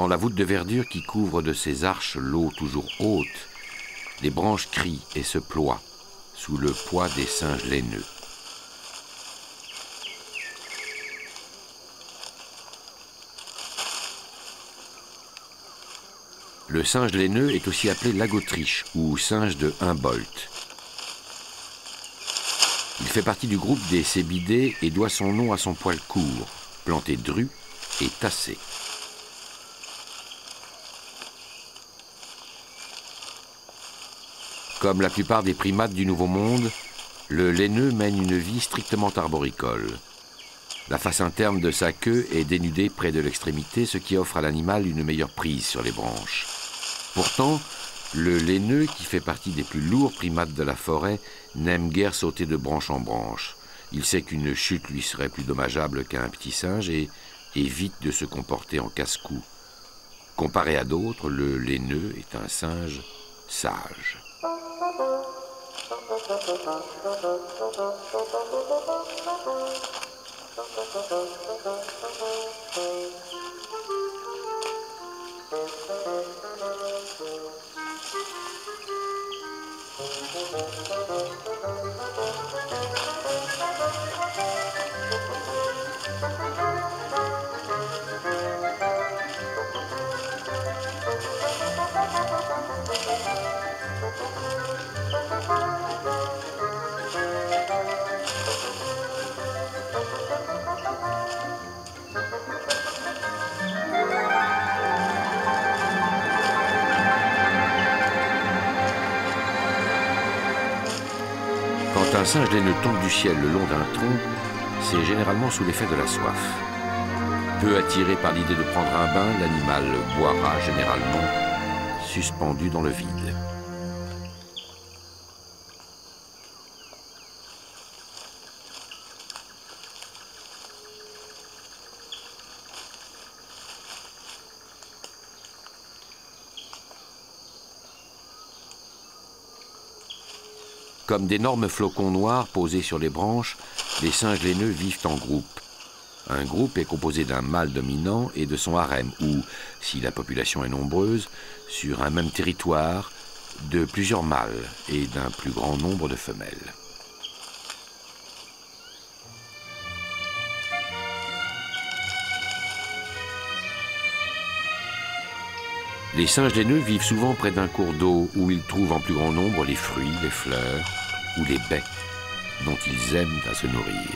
Dans la voûte de verdure qui couvre de ses arches l'eau toujours haute, les branches crient et se ploient sous le poids des singes laineux. Le singe laineux est aussi appelé lagotriche ou singe de Humboldt. Il fait partie du groupe des cébidés et doit son nom à son poil court, planté dru et tassé. Comme la plupart des primates du Nouveau Monde, le laineux mène une vie strictement arboricole. La face interne de sa queue est dénudée près de l'extrémité, ce qui offre à l'animal une meilleure prise sur les branches. Pourtant, le laineux, qui fait partie des plus lourds primates de la forêt, n'aime guère sauter de branche en branche. Il sait qu'une chute lui serait plus dommageable qu'à un petit singe et évite de se comporter en casse-cou. Comparé à d'autres, le laineux est un singe sage. Quand un singe laineux tombe du ciel le long d'un tronc, c'est généralement sous l'effet de la soif. Peu attiré par l'idée de prendre un bain, l'animal boira généralement suspendu dans le vide. Comme d'énormes flocons noirs posés sur les branches, les singes laineux vivent en groupe. Un groupe est composé d'un mâle dominant et de son harem, ou, si la population est nombreuse, sur un même territoire, de plusieurs mâles et d'un plus grand nombre de femelles. Les singes laineux vivent souvent près d'un cours d'eau où ils trouvent en plus grand nombre les fruits, les fleurs ou les baies dont ils aiment à se nourrir.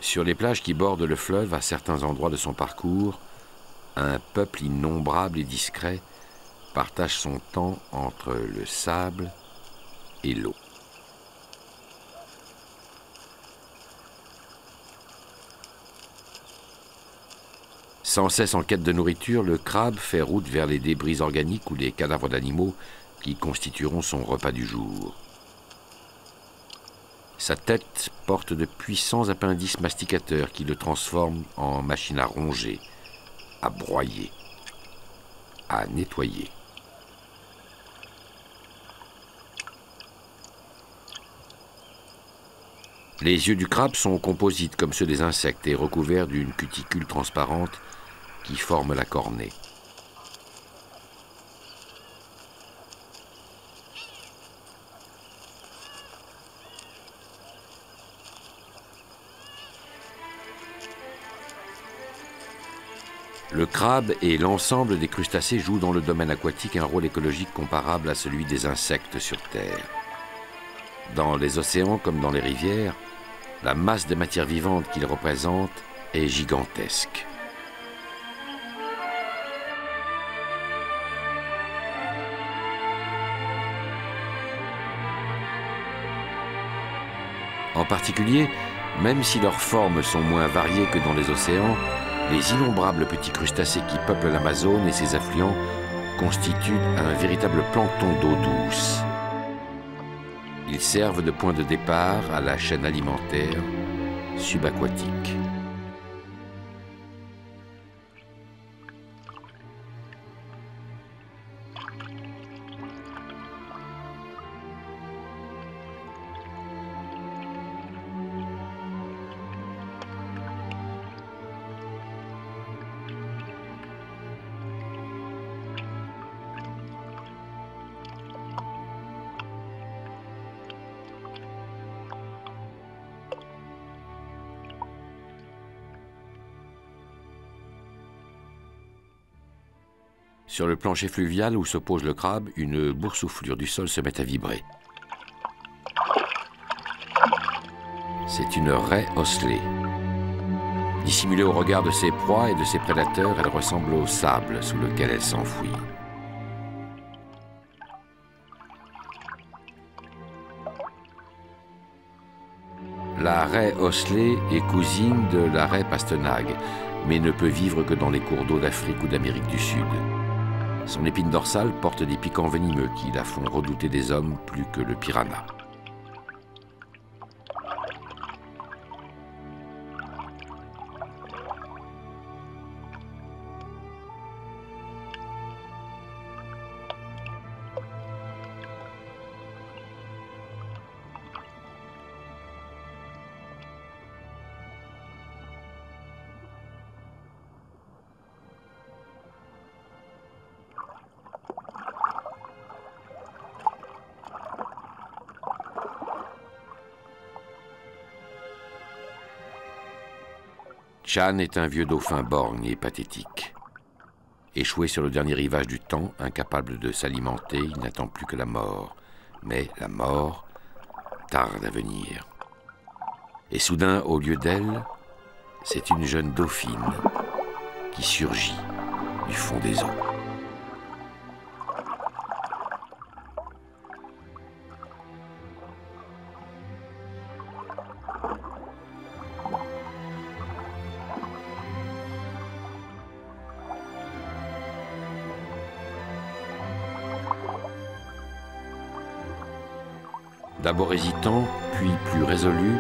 Sur les plages qui bordent le fleuve, à certains endroits de son parcours, un peuple innombrable et discret partage son temps entre le sable et l'eau. Sans cesse en quête de nourriture, le crabe fait route vers les débris organiques ou les cadavres d'animaux qui constitueront son repas du jour. Sa tête porte de puissants appendices masticateurs qui le transforment en machine à ronger, à broyer, à nettoyer. Les yeux du crabe sont composites comme ceux des insectes et recouverts d'une cuticule transparente qui forme la cornée. Le crabe et l'ensemble des crustacés jouent dans le domaine aquatique un rôle écologique comparable à celui des insectes sur Terre. Dans les océans comme dans les rivières, la masse de matière vivante qu'ils représentent est gigantesque. En particulier, même si leurs formes sont moins variées que dans les océans, les innombrables petits crustacés qui peuplent l'Amazone et ses affluents constituent un véritable plancton d'eau douce. Ils servent de point de départ à la chaîne alimentaire subaquatique. Sur le plancher fluvial où se pose le crabe, une boursouflure du sol se met à vibrer. C'est une raie osselée. Dissimulée au regard de ses proies et de ses prédateurs, elle ressemble au sable sous lequel elle s'enfuit. La raie osselée est cousine de la raie pastenague, mais ne peut vivre que dans les cours d'eau d'Afrique ou d'Amérique du Sud. Son épine dorsale porte des piquants venimeux qui la font redouter des hommes plus que le piranha. Chan est un vieux dauphin borgne et pathétique. Échoué sur le dernier rivage du temps, incapable de s'alimenter, il n'attend plus que la mort. Mais la mort tarde à venir. Et soudain, au lieu d'elle, c'est une jeune dauphine qui surgit du fond des eaux. D'abord hésitant, puis plus résolu,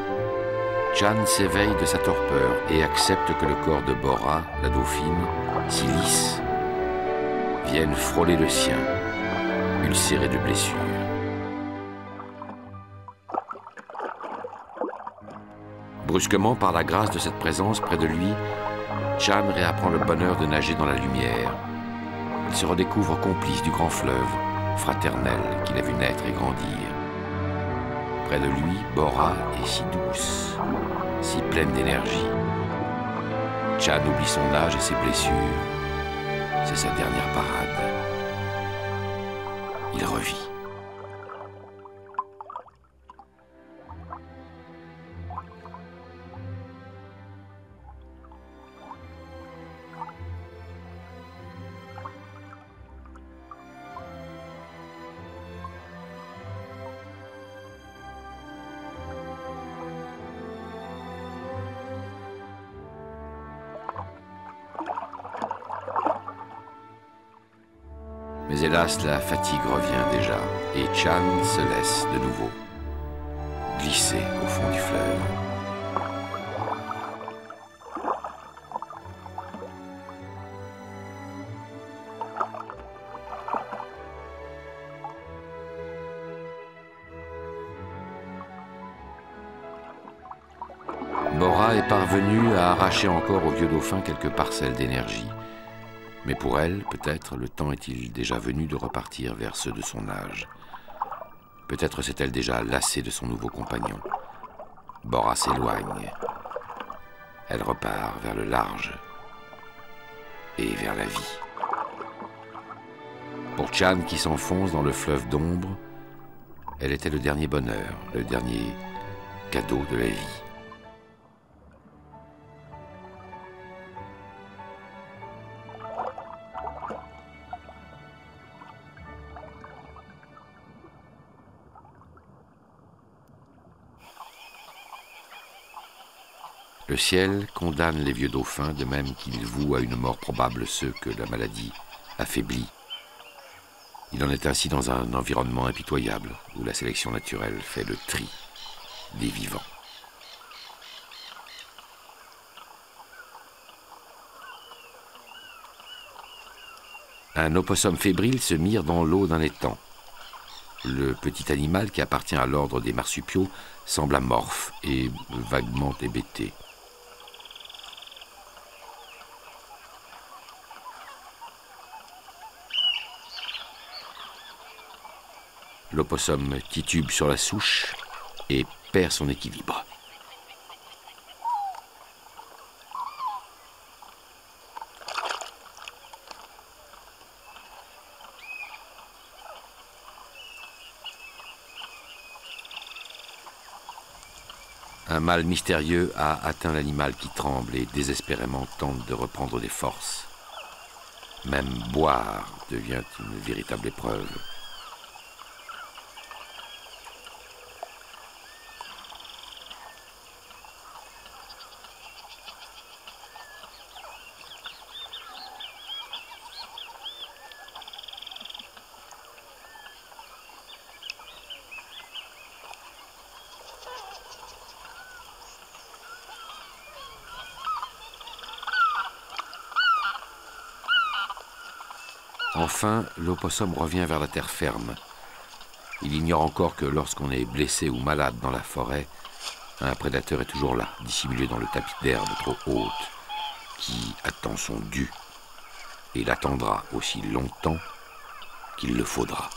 Chan s'éveille de sa torpeur et accepte que le corps de Bora, la dauphine, si lisse, vienne frôler le sien, ulcéré de blessures. Brusquement, par la grâce de cette présence près de lui, Chan réapprend le bonheur de nager dans la lumière. Il se redécouvre complice du grand fleuve, fraternel, qu'il a vu naître et grandir. Près de lui, Bora est si douce, si pleine d'énergie. Chan oublie son âge et ses blessures. C'est sa dernière parade. Il revit. Mais hélas, la fatigue revient déjà, et Chan se laisse de nouveau glisser au fond du fleuve. Bora est parvenue à arracher encore au vieux dauphin quelques parcelles d'énergie. Mais pour elle, peut-être, le temps est-il déjà venu de repartir vers ceux de son âge. Peut-être s'est-elle déjà lassée de son nouveau compagnon. Bora s'éloigne. Elle repart vers le large et vers la vie. Pour Chan qui s'enfonce dans le fleuve d'ombre, elle était le dernier bonheur, le dernier cadeau de la vie. Le ciel condamne les vieux dauphins de même qu'il voue à une mort probable ceux que la maladie affaiblit. Il en est ainsi dans un environnement impitoyable où la sélection naturelle fait le tri des vivants. Un opossum fébrile se mire dans l'eau d'un étang. Le petit animal, qui appartient à l'ordre des marsupiaux, semble amorphe et vaguement hébété. L'opossum titube sur la souche et perd son équilibre. Un mal mystérieux a atteint l'animal qui tremble et désespérément tente de reprendre des forces. Même boire devient une véritable épreuve. Enfin, l'opossum revient vers la terre ferme. Il ignore encore que lorsqu'on est blessé ou malade dans la forêt, un prédateur est toujours là, dissimulé dans le tapis d'herbe trop haute, qui attend son dû et l'attendra aussi longtemps qu'il le faudra.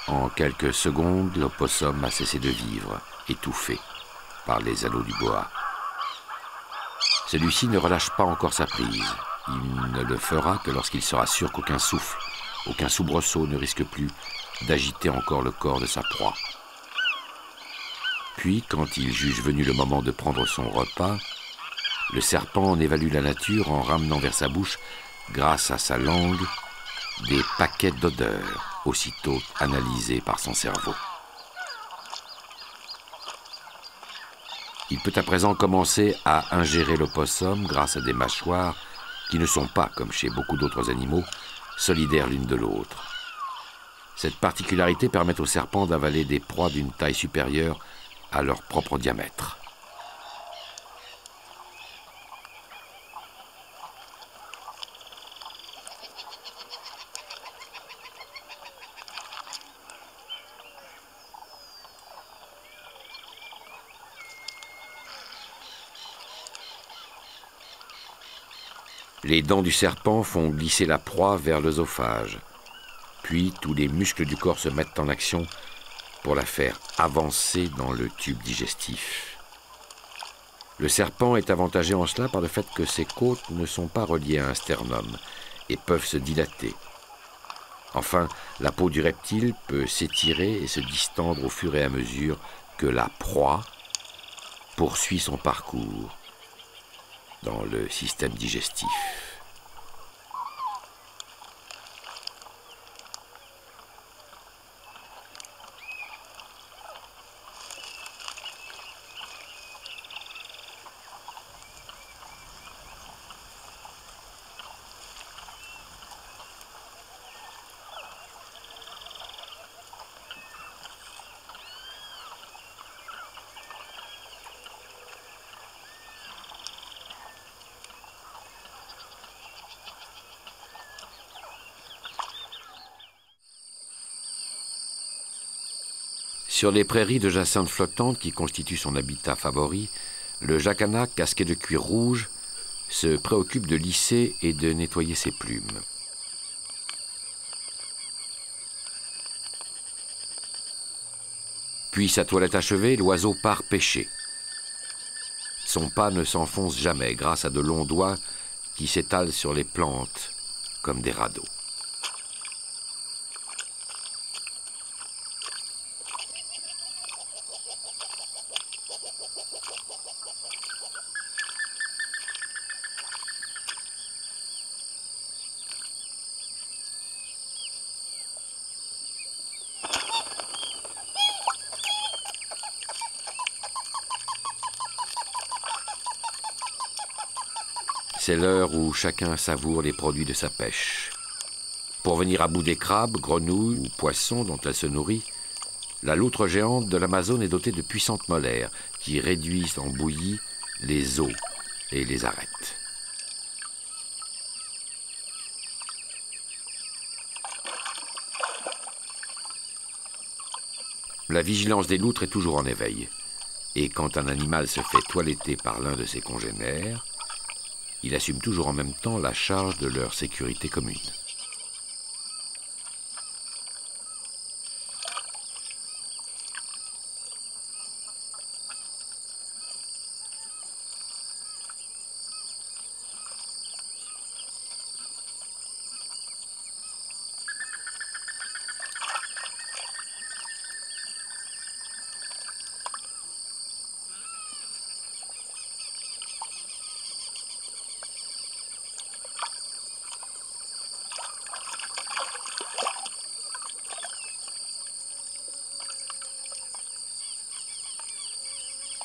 En quelques secondes, l'opossum a cessé de vivre, étouffé par les anneaux du boa. Celui-ci ne relâche pas encore sa prise. Il ne le fera que lorsqu'il sera sûr qu'aucun souffle, aucun soubresaut ne risque plus d'agiter encore le corps de sa proie. Puis, quand il juge venu le moment de prendre son repas, le serpent en évalue la nature en ramenant vers sa bouche, grâce à sa langue, des paquets d'odeurs, aussitôt analysés par son cerveau. Il peut à présent commencer à ingérer l'opossum grâce à des mâchoires qui ne sont pas, comme chez beaucoup d'autres animaux, solidaires l'une de l'autre. Cette particularité permet aux serpents d'avaler des proies d'une taille supérieure à leur propre diamètre. Les dents du serpent font glisser la proie vers l'œsophage. Puis tous les muscles du corps se mettent en action pour la faire avancer dans le tube digestif. Le serpent est avantagé en cela par le fait que ses côtes ne sont pas reliées à un sternum et peuvent se dilater. Enfin, la peau du reptile peut s'étirer et se distendre au fur et à mesure que la proie poursuit son parcours dans le système digestif. Sur les prairies de jacinthes flottantes qui constituent son habitat favori, le jacana, casqué de cuir rouge, se préoccupe de lisser et de nettoyer ses plumes. Puis sa toilette achevée, l'oiseau part pêcher. Son pas ne s'enfonce jamais grâce à de longs doigts qui s'étalent sur les plantes comme des radeaux. C'est l'heure où chacun savoure les produits de sa pêche. Pour venir à bout des crabes, grenouilles ou poissons dont elle se nourrit, la loutre géante de l'Amazone est dotée de puissantes molaires qui réduisent en bouillie les os et les arêtes. La vigilance des loutres est toujours en éveil. Et quand un animal se fait toiletter par l'un de ses congénères, il assume toujours en même temps la charge de leur sécurité commune.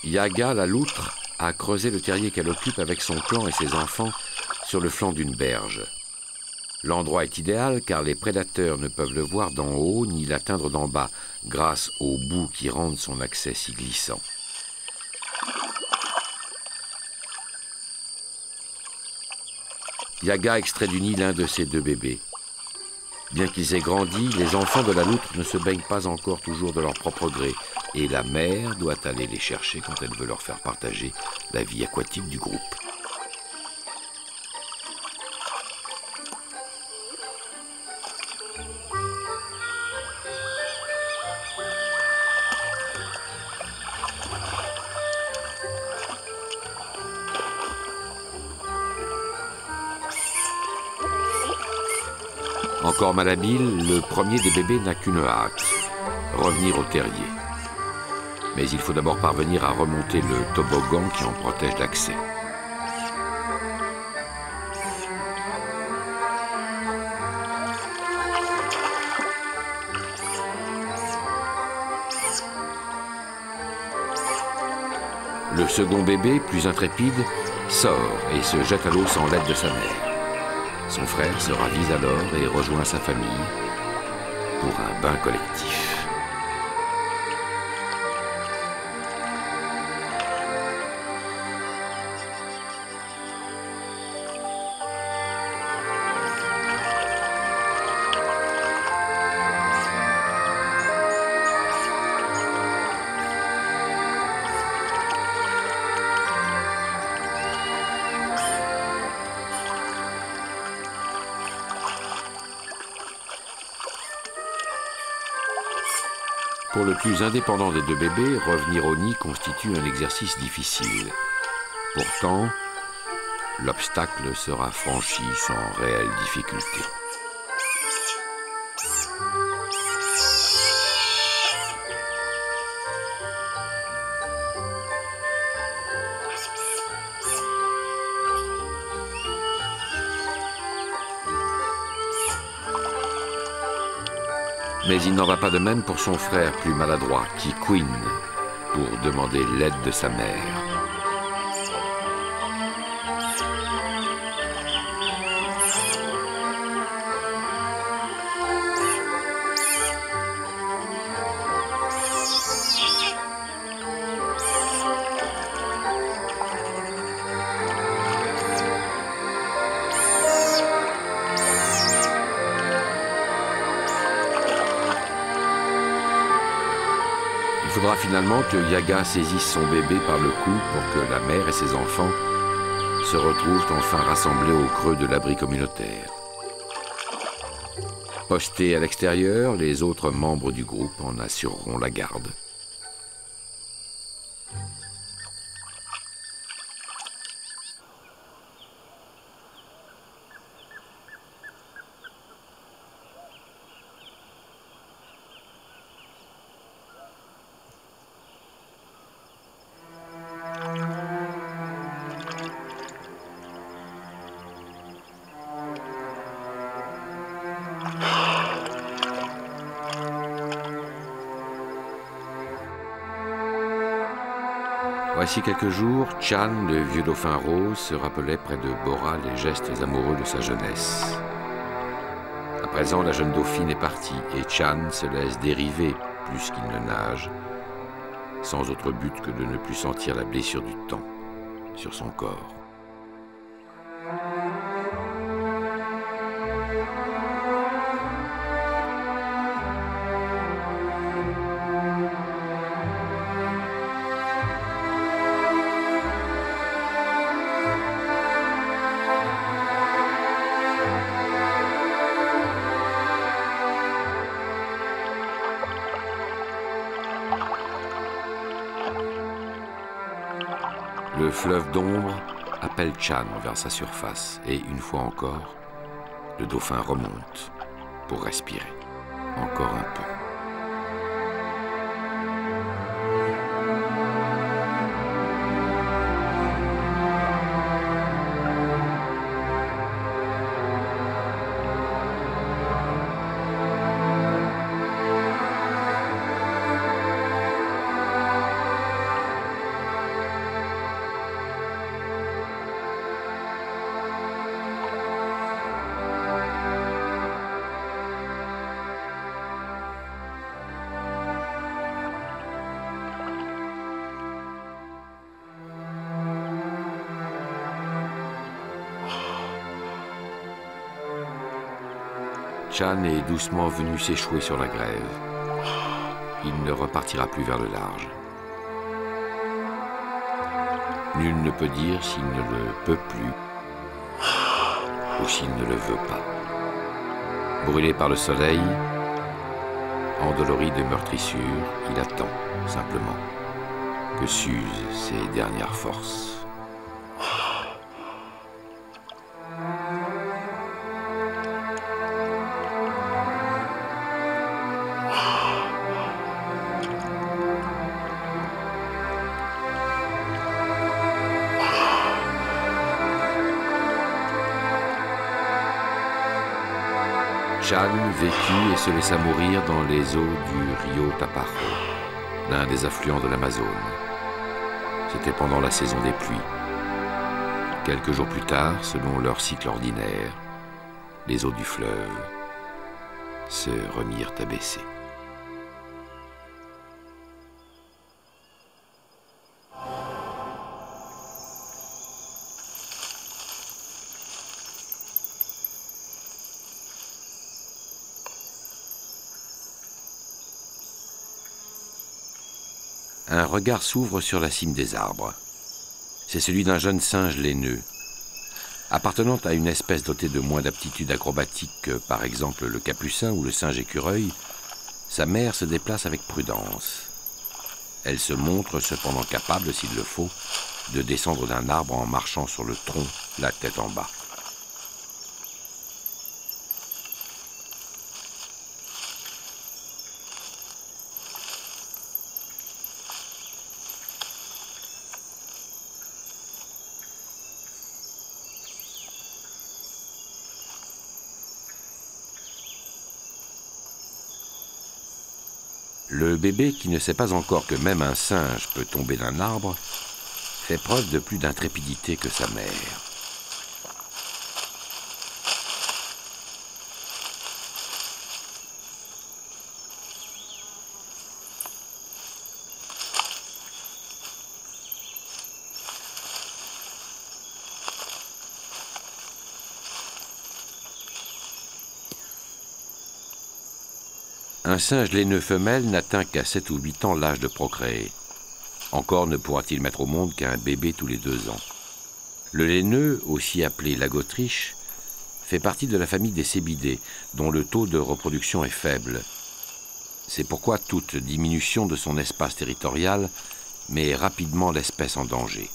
Yaga, la loutre, a creusé le terrier qu'elle occupe avec son clan et ses enfants sur le flanc d'une berge. L'endroit est idéal car les prédateurs ne peuvent le voir d'en haut ni l'atteindre d'en bas grâce aux boues qui rendent son accès si glissant. Yaga extrait du nid l'un de ses deux bébés. Bien qu'ils aient grandi, les enfants de la loutre ne se baignent pas encore toujours de leur propre gré, et la mère doit aller les chercher quand elle veut leur faire partager la vie aquatique du groupe. Encore malhabile, le premier des bébés n'a qu'une hâte, revenir au terrier. Mais il faut d'abord parvenir à remonter le toboggan qui en protège l'accès. Le second bébé, plus intrépide, sort et se jette à l'eau sans l'aide de sa mère. Son frère se ravise alors et rejoint sa famille pour un bain collectif. Pour le plus indépendant des deux bébés, revenir au nid constitue un exercice difficile. Pourtant, l'obstacle sera franchi sans réelle difficulté. Mais il n'en va pas de même pour son frère plus maladroit, qui couine pour demander l'aide de sa mère. faudra finalement que Yaga saisisse son bébé par le cou pour que la mère et ses enfants se retrouvent enfin rassemblés au creux de l'abri communautaire. Postés à l'extérieur, les autres membres du groupe en assureront la garde. Voici quelques jours, Chan, le vieux dauphin rose, se rappelait près de Bora les gestes amoureux de sa jeunesse. À présent, la jeune dauphine est partie et Chan se laisse dériver plus qu'il ne nage, sans autre but que de ne plus sentir la blessure du temps sur son corps. Le fleuve d'ombre appelle Chan vers sa surface et, une fois encore, le dauphin remonte pour respirer encore un peu. Chan est doucement venu s'échouer sur la grève. Il ne repartira plus vers le large. Nul ne peut dire s'il ne le peut plus ou s'il ne le veut pas. Brûlé par le soleil, endolori de meurtrissure, il attend simplement que s'usent ses dernières forces. Chan vécut et se laissa mourir dans les eaux du Rio Taparo, l'un des affluents de l'Amazone. C'était pendant la saison des pluies. Quelques jours plus tard, selon leur cycle ordinaire, les eaux du fleuve se remirent à baisser. Un regard s'ouvre sur la cime des arbres. C'est celui d'un jeune singe laineux. Appartenant à une espèce dotée de moins d'aptitudes acrobatiques que, par exemple, le capucin ou le singe écureuil, sa mère se déplace avec prudence. Elle se montre cependant capable, s'il le faut, de descendre d'un arbre en marchant sur le tronc, la tête en bas. Le bébé, qui ne sait pas encore que même un singe peut tomber d'un arbre, fait preuve de plus d'intrépidité que sa mère. Un singe laineux femelle n'atteint qu'à 7 ou 8 ans l'âge de procréer. Encore ne pourra-t-il mettre au monde qu'un bébé tous les 2 ans. Le laineux, aussi appelé l'agottriche, fait partie de la famille des cébidés, dont le taux de reproduction est faible. C'est pourquoi toute diminution de son espace territorial met rapidement l'espèce en danger.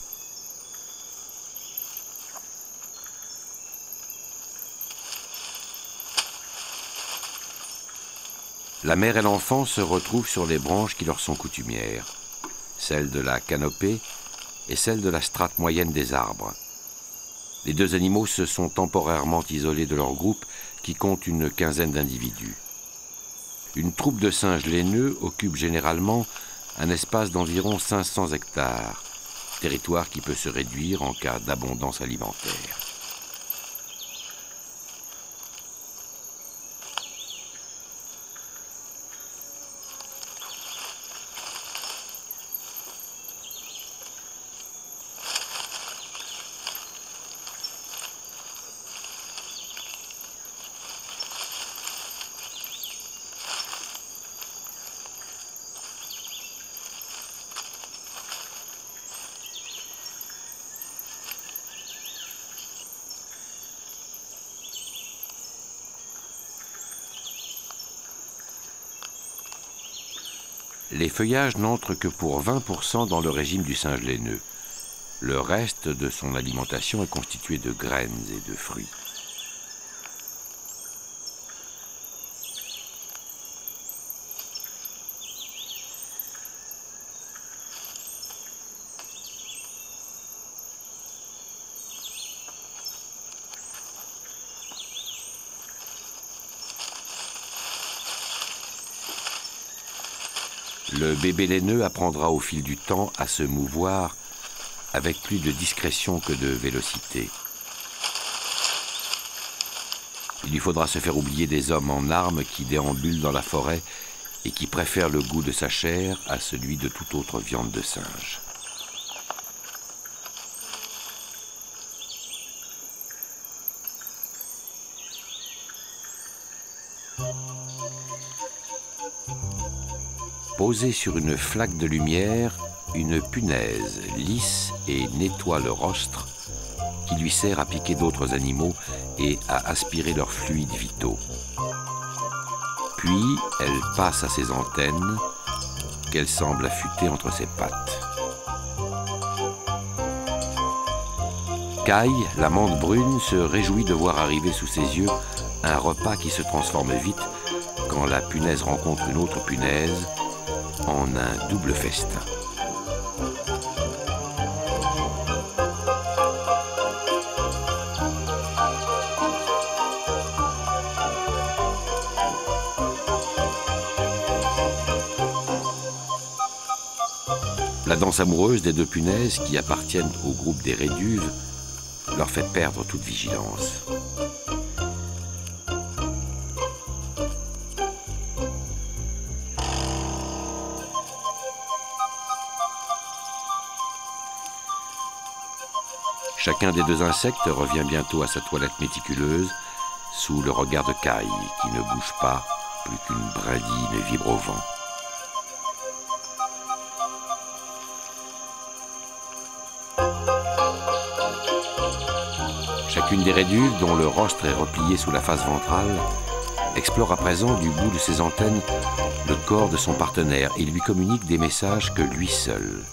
La mère et l'enfant se retrouvent sur les branches qui leur sont coutumières, celle de la canopée et celle de la strate moyenne des arbres. Les 2 animaux se sont temporairement isolés de leur groupe qui compte une quinzaine d'individus. Une troupe de singes laineux occupe généralement un espace d'environ 500 hectares, territoire qui peut se réduire en cas d'abondance alimentaire. Les feuillages n'entrent que pour 20% dans le régime du singe laineux. Le reste de son alimentation est constitué de graines et de fruits. Le bébé laineux apprendra au fil du temps à se mouvoir avec plus de discrétion que de vélocité. Il lui faudra se faire oublier des hommes en armes qui déambulent dans la forêt et qui préfèrent le goût de sa chair à celui de toute autre viande de singe. Posée sur une flaque de lumière, une punaise lisse et nettoie le rostre qui lui sert à piquer d'autres animaux et à aspirer leurs fluides vitaux. Puis, elle passe à ses antennes qu'elle semble affûter entre ses pattes. Caille, l'amande brune, se réjouit de voir arriver sous ses yeux un repas qui se transforme vite quand la punaise rencontre une autre punaise en un double festin. La danse amoureuse des 2 punaises qui appartiennent au groupe des réduves leur fait perdre toute vigilance. Chacun des 2 insectes revient bientôt à sa toilette méticuleuse sous le regard de Caille qui ne bouge pas, plus qu'une brindille ne vibre au vent. Chacune des réduves, dont le rostre est replié sous la face ventrale, explore à présent du bout de ses antennes le corps de son partenaire et lui communique des messages que lui seul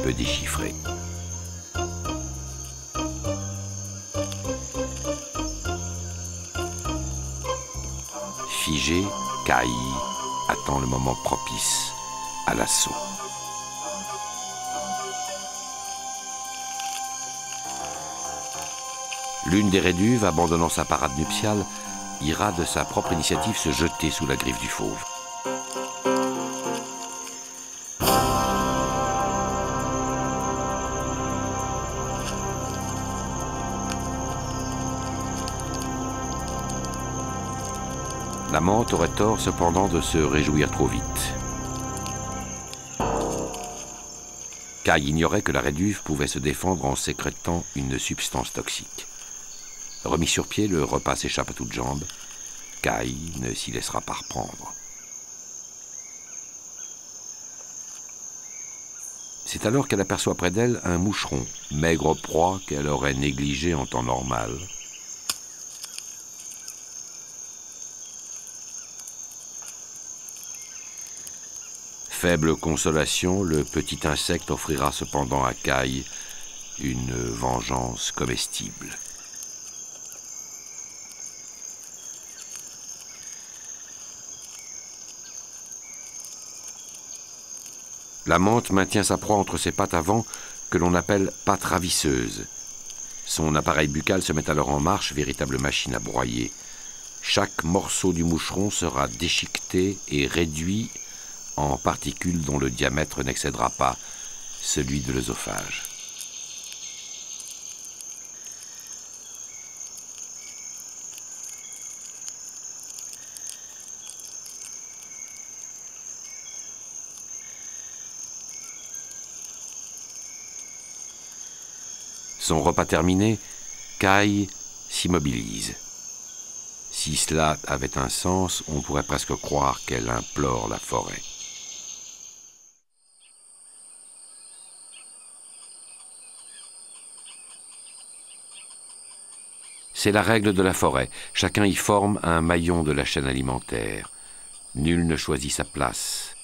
peut déchiffrer. Figé, Caille attend le moment propice à l'assaut. L'une des réduves, abandonnant sa parade nuptiale, ira de sa propre initiative se jeter sous la griffe du fauve. L'amante aurait tort cependant de se réjouir trop vite. Caille ignorait que la réduve pouvait se défendre en sécrétant une substance toxique. Remis sur pied, le repas s'échappe à toutes jambes. Caille ne s'y laissera pas reprendre. C'est alors qu'elle aperçoit près d'elle un moucheron, maigre proie qu'elle aurait négligé en temps normal. Faible consolation, le petit insecte offrira cependant à Kai une vengeance comestible. La mante maintient sa proie entre ses pattes avant, que l'on appelle pattes ravisseuses. Son appareil buccal se met alors en marche, véritable machine à broyer. Chaque morceau du moucheron sera déchiqueté et réduit en particules dont le diamètre n'excédera pas celui de l'œsophage. Son repas terminé, Kai s'immobilise. Si cela avait un sens, on pourrait presque croire qu'elle implore la forêt. C'est la règle de la forêt. Chacun y forme un maillon de la chaîne alimentaire. Nul ne choisit sa place.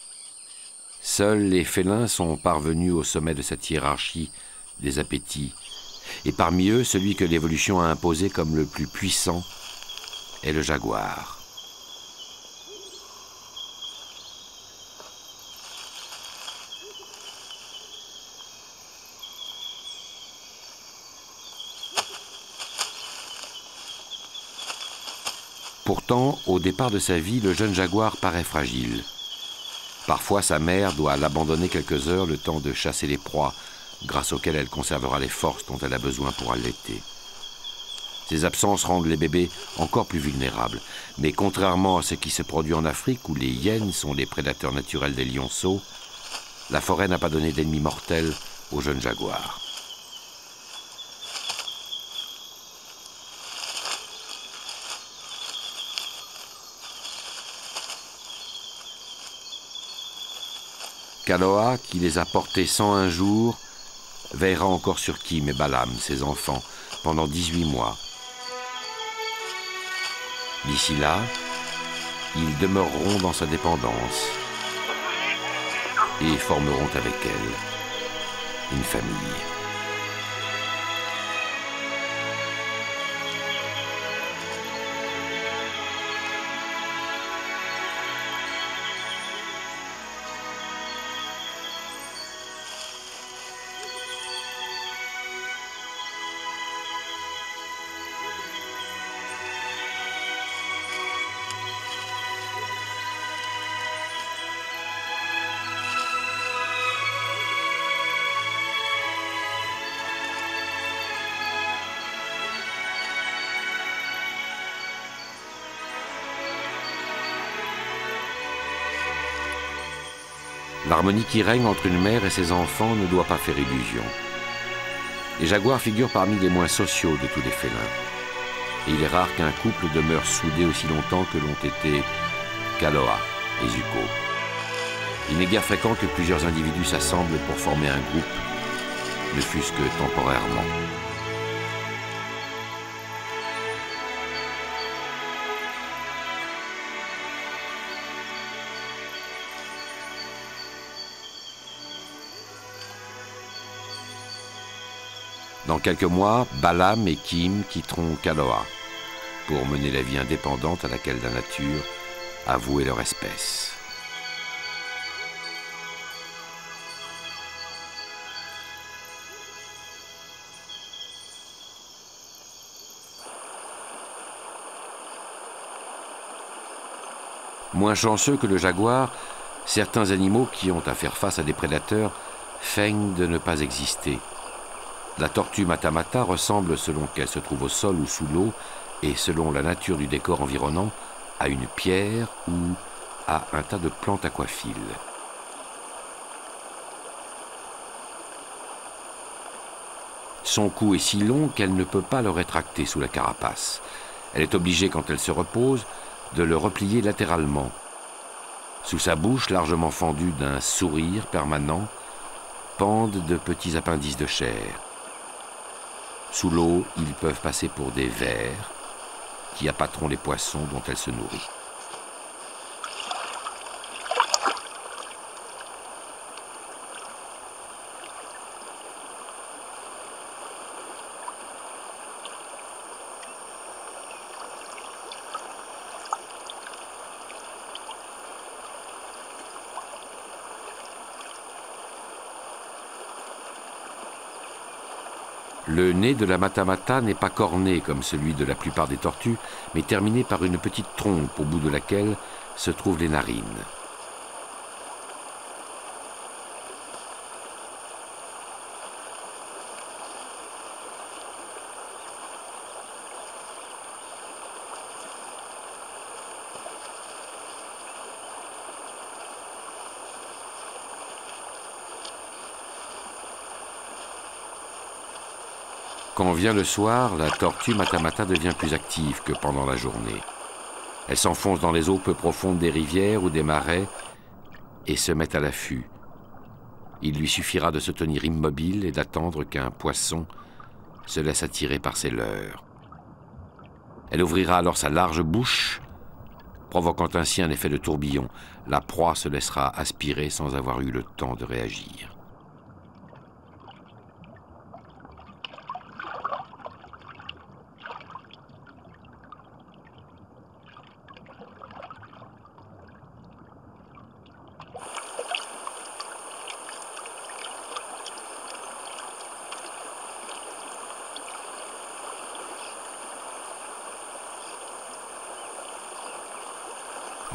Seuls les félins sont parvenus au sommet de cette hiérarchie des appétits. Et parmi eux, celui que l'évolution a imposé comme le plus puissant est le jaguar. Pourtant, au départ de sa vie, le jeune jaguar paraît fragile. Parfois, sa mère doit l'abandonner quelques heures le temps de chasser les proies, grâce auxquelles elle conservera les forces dont elle a besoin pour allaiter. Ces absences rendent les bébés encore plus vulnérables. Mais contrairement à ce qui se produit en Afrique, où les hyènes sont les prédateurs naturels des lionceaux, la forêt n'a pas donné d'ennemis mortels aux jeunes jaguars. Kaloa, qui les a portés 101 jours, veillera encore sur Kim et Balam, ses enfants, pendant 18 mois. D'ici là, ils demeureront dans sa dépendance et formeront avec elle une famille. L'harmonie qui règne entre une mère et ses enfants ne doit pas faire illusion. Les jaguars figurent parmi les moins sociaux de tous les félins. Et il est rare qu'un couple demeure soudé aussi longtemps que l'ont été Kaloa et Zuko. Il n'est guère fréquent que plusieurs individus s'assemblent pour former un groupe, ne fût-ce que temporairement. Dans quelques mois, Balam et Kim quitteront Kaloa pour mener la vie indépendante à laquelle la nature a voué leur espèce. Moins chanceux que le jaguar, certains animaux qui ont à faire face à des prédateurs feignent de ne pas exister. La tortue matamata ressemble, selon qu'elle se trouve au sol ou sous l'eau, et selon la nature du décor environnant, à une pierre ou à un tas de plantes aquaphiles. Son cou est si long qu'elle ne peut pas le rétracter sous la carapace. Elle est obligée, quand elle se repose, de le replier latéralement. Sous sa bouche, largement fendue d'un sourire permanent, pendent de petits appendices de chair. Sous l'eau, ils peuvent passer pour des vers qui appâteront les poissons dont elles se nourrissent. Le nez de la matamata n'est pas corné comme celui de la plupart des tortues, mais terminé par une petite trompe au bout de laquelle se trouvent les narines. Quand vient le soir, la tortue matamata devient plus active que pendant la journée. Elle s'enfonce dans les eaux peu profondes des rivières ou des marais et se met à l'affût. Il lui suffira de se tenir immobile et d'attendre qu'un poisson se laisse attirer par ses leurres. Elle ouvrira alors sa large bouche, provoquant ainsi un effet de tourbillon. La proie se laissera aspirer sans avoir eu le temps de réagir.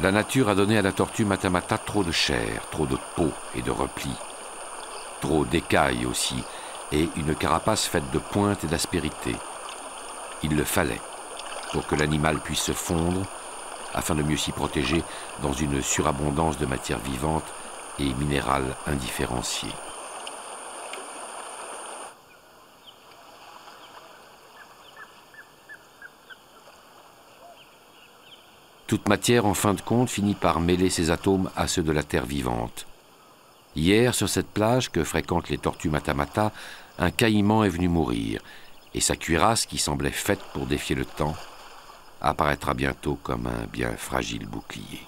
La nature a donné à la tortue matamata trop de chair, trop de peau et de replis, trop d'écailles aussi, et une carapace faite de pointe et d'aspérité. Il le fallait pour que l'animal puisse se fondre, afin de mieux s'y protéger dans une surabondance de matières vivantes et minérales indifférenciées. Toute matière, en fin de compte, finit par mêler ses atomes à ceux de la terre vivante. Hier, sur cette plage que fréquentent les tortues matamata, un caïman est venu mourir, et sa cuirasse, qui semblait faite pour défier le temps, apparaîtra bientôt comme un bien fragile bouclier.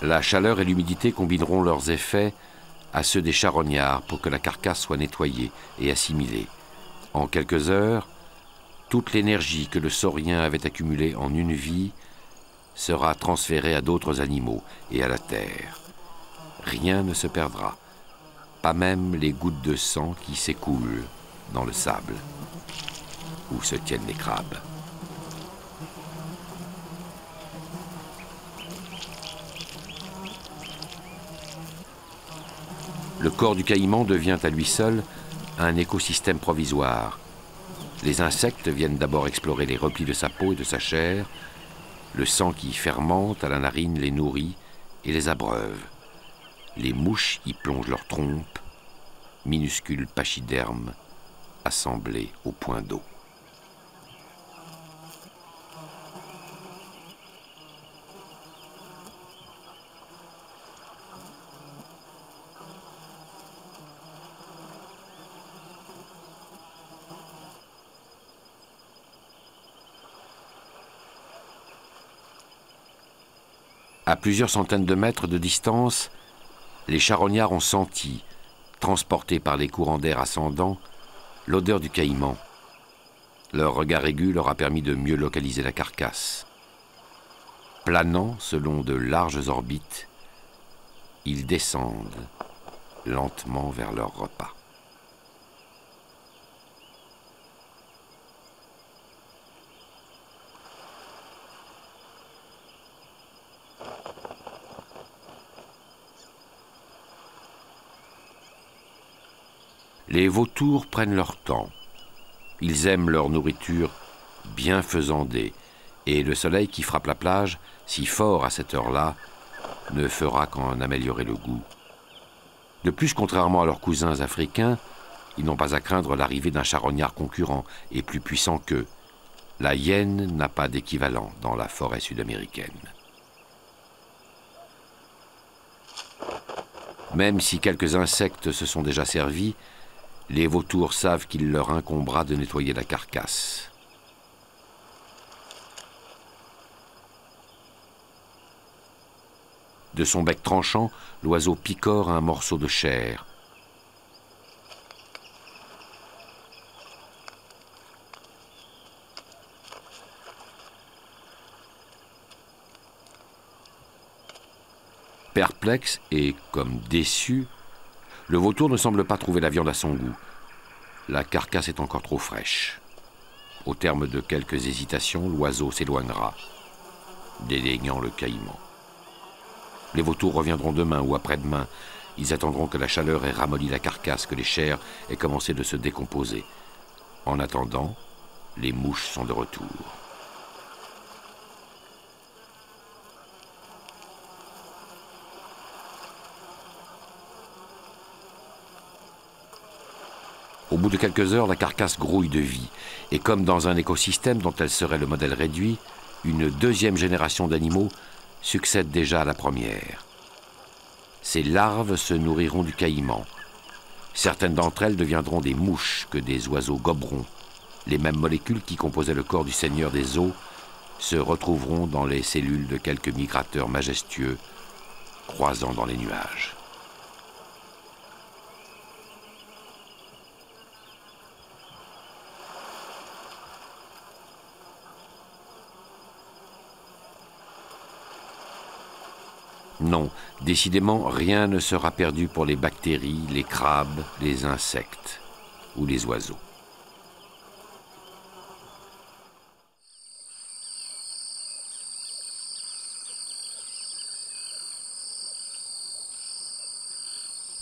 La chaleur et l'humidité combineront leurs effets à ceux des charognards pour que la carcasse soit nettoyée et assimilée. En quelques heures, toute l'énergie que le saurien avait accumulée en une vie sera transférée à d'autres animaux et à la terre. Rien ne se perdra, pas même les gouttes de sang qui s'écoulent dans le sable où se tiennent les crabes. Le corps du caïman devient à lui seul un écosystème provisoire. Les insectes viennent d'abord explorer les replis de sa peau et de sa chair. Le sang qui fermente à la narine les nourrit et les abreuve. Les mouches y plongent leurs trompes, minuscules pachydermes assemblés au point d'eau. À plusieurs centaines de mètres de distance, les charognards ont senti, transportés par les courants d'air ascendants, l'odeur du caïman. Leur regard aigu leur a permis de mieux localiser la carcasse. Planant selon de larges orbites, ils descendent lentement vers leur repas. Les vautours prennent leur temps. Ils aiment leur nourriture bien faisandée, et le soleil qui frappe la plage, si fort à cette heure-là, ne fera qu'en améliorer le goût. De plus, contrairement à leurs cousins africains, ils n'ont pas à craindre l'arrivée d'un charognard concurrent et plus puissant qu'eux. La hyène n'a pas d'équivalent dans la forêt sud-américaine. Même si quelques insectes se sont déjà servis, les vautours savent qu'il leur incombera de nettoyer la carcasse. De son bec tranchant, l'oiseau picore un morceau de chair. Perplexe et comme déçu, le vautour ne semble pas trouver la viande à son goût. La carcasse est encore trop fraîche. Au terme de quelques hésitations, l'oiseau s'éloignera, dédaignant le caïman. Les vautours reviendront demain ou après-demain. Ils attendront que la chaleur ait ramolli la carcasse, que les chairs aient commencé de se décomposer. En attendant, les mouches sont de retour. Au bout de quelques heures, la carcasse grouille de vie, et comme dans un écosystème dont elle serait le modèle réduit, une deuxième génération d'animaux succède déjà à la première. Ces larves se nourriront du caïman. Certaines d'entre elles deviendront des mouches que des oiseaux goberont. Les mêmes molécules qui composaient le corps du seigneur des eaux se retrouveront dans les cellules de quelques migrateurs majestueux croisant dans les nuages. Non, décidément, rien ne sera perdu pour les bactéries, les crabes, les insectes ou les oiseaux.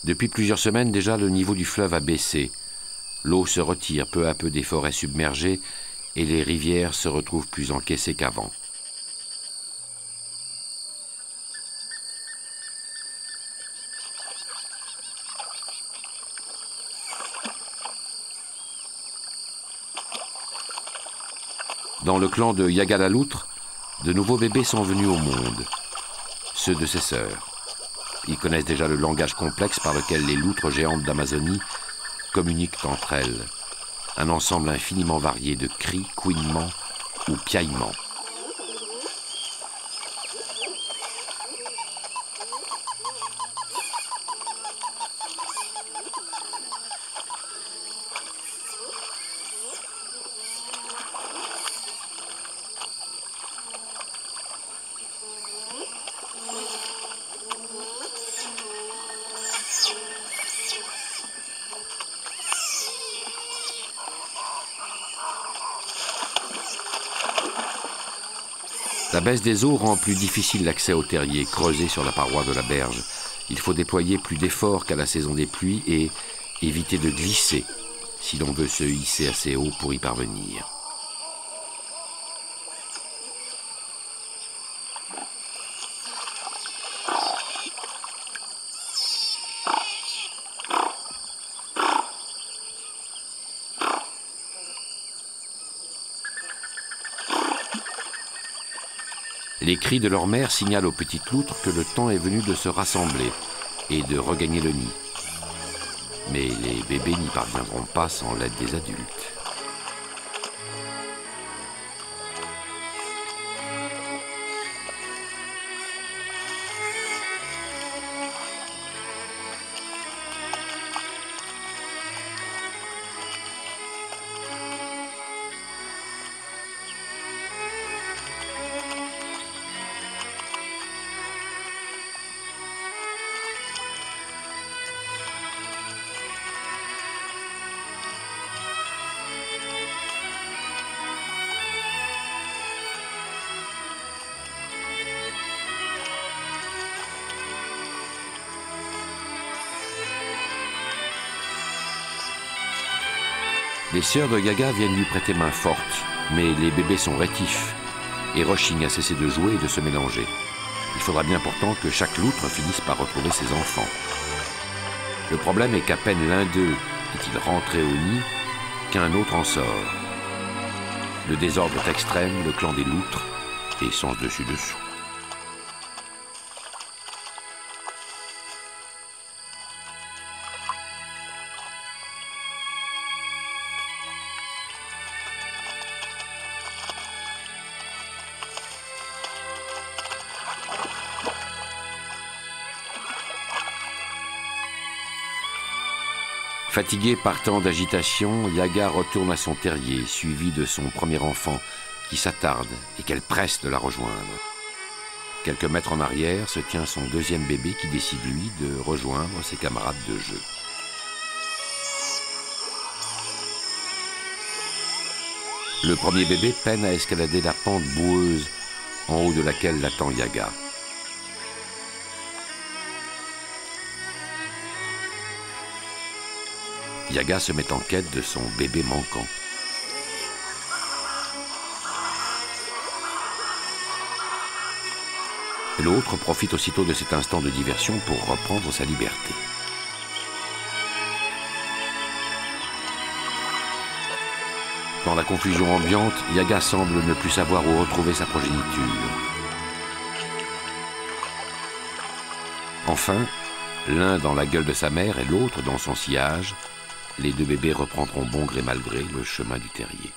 Depuis plusieurs semaines déjà, le niveau du fleuve a baissé. L'eau se retire peu à peu des forêts submergées et les rivières se retrouvent plus encaissées qu'avant. Dans le clan de Yagalaloutre, de nouveaux bébés sont venus au monde, ceux de ses sœurs. Ils connaissent déjà le langage complexe par lequel les loutres géantes d'Amazonie communiquent entre elles, un ensemble infiniment varié de cris, couinements ou piaillements. La baisse des eaux rend plus difficile l'accès aux terriers creusés sur la paroi de la berge. Il faut déployer plus d'efforts qu'à la saison des pluies et éviter de glisser si l'on veut se hisser assez haut pour y parvenir. Les cris de leur mère signalent aux petites loutres que le temps est venu de se rassembler et de regagner le nid. Mais les bébés n'y parviendront pas sans l'aide des adultes. Les sœurs de Yaga viennent lui prêter main forte, mais les bébés sont rétifs et rechignent à cesser de jouer et de se mélanger. Il faudra bien pourtant que chaque loutre finisse par retrouver ses enfants. Le problème est qu'à peine l'un d'eux est-il rentré au nid, qu'un autre en sort. Le désordre est extrême, le clan des loutres et songe dessus-dessous. Fatigué par tant d'agitation, Yaga retourne à son terrier, suivi de son premier enfant, qui s'attarde et qu'elle presse de la rejoindre. Quelques mètres en arrière se tient son deuxième bébé qui décide, lui, de rejoindre ses camarades de jeu. Le premier bébé peine à escalader la pente boueuse en haut de laquelle l'attend Yaga. Yaga se met en quête de son bébé manquant. L'autre profite aussitôt de cet instant de diversion pour reprendre sa liberté. Dans la confusion ambiante, Yaga semble ne plus savoir où retrouver sa progéniture. Enfin, l'un dans la gueule de sa mère et l'autre dans son sillage, les deux bébés reprendront bon gré mal gré le chemin du terrier.